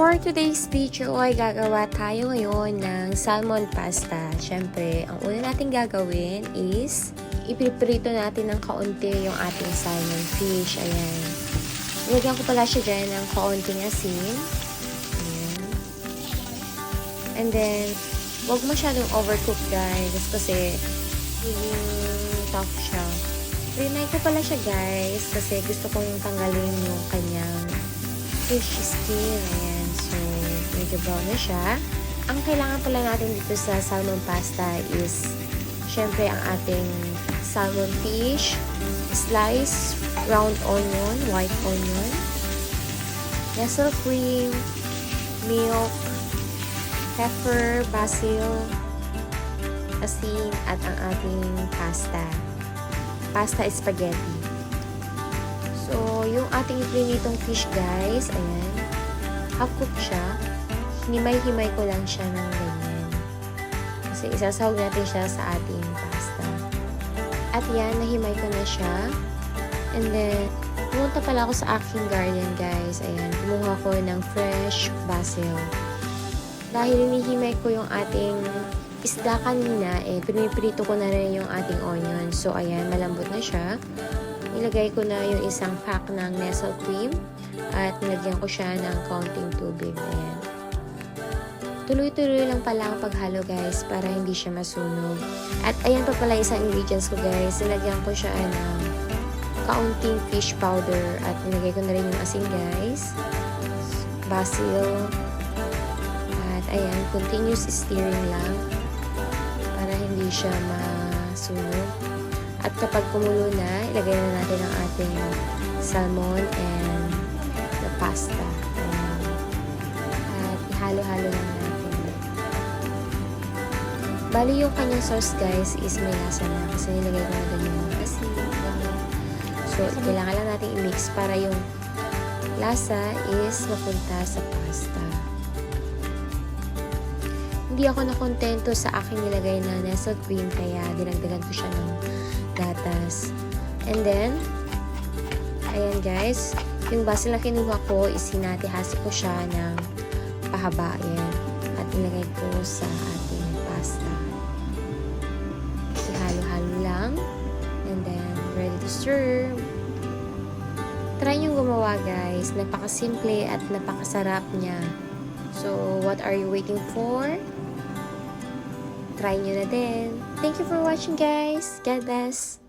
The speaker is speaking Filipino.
For today's video ay gagawa tayo ngayon ng salmon pasta. Siyempre, ang una natin gagawin is ipiprito natin ng kaunti yung ating salmon fish. Ayan. Ilagyan ko pala siya dyan ng kaunting asin. Ayan. And then, huwag masyadong overcook guys kasi tough siya. Trinay ko pala siya guys kasi gusto kong tanggalin yung kanyang fish skin. Ayan. So, medyo brown na siya. Ang kailangan pala natin dito sa salmon pasta is syempre ang ating salmon fish, slice, round onion, white onion, nestle cream, milk, pepper, basil, asin, at ang ating pasta. Pasta spaghetti. So, yung ating prinitong fish guys, ayan, half-cook siya. Hinimay-himay ko lang siya ng ganyan. Kasi isasahog natin siya sa ating pasta. At yan, nahimay ko na siya. And then, pumunta pala ako sa aking garden guys. Ayan, kumuha ko ng fresh basil. Dahil hinihimay ko yung ating isda kanina, piniprito ko na rin yung ating onion. So, ayan, malambot na siya. Nilagay ko na yung isang pack ng nestle cream at nilagyan ko siya ng kaunting tubig. Ayan. Tuloy-tuloy lang pala ang paghalo guys para hindi siya masunog. At ayan pa pala isang ingredients ko guys. Nilagyan ko siya ng kaunting fish powder at nilagay ko na rin yung asin guys. Basil. At ayan, continuous stirring lang para hindi siya masunog. At kapag kumulo na, ilagay na natin ang ating salmon and the pasta. Ayan. At ihalo-halo lang natin. Bali yung kanyang sauce guys is may lasa na kasi nilagay ko na din yung asin. So, kailangan lang natin i-mix para yung lasa is mapunta sa pasta. Hindi ako nakontento sa aking nilagay na nestle cream kaya dinagdagan ko siya ng gatas. And then, ayan guys, yung basil na kinuha ko is hinati-hasi ko siya ng pahaba. Ayan. At nilagay ko sa ating pasta. Ihalo-halo lang. And then, ready to serve. Try nyo gumawa guys. Napakasimple at napakasarap niya. So, what are you waiting for? Try nyo na din. Thank you for watching guys. God bless.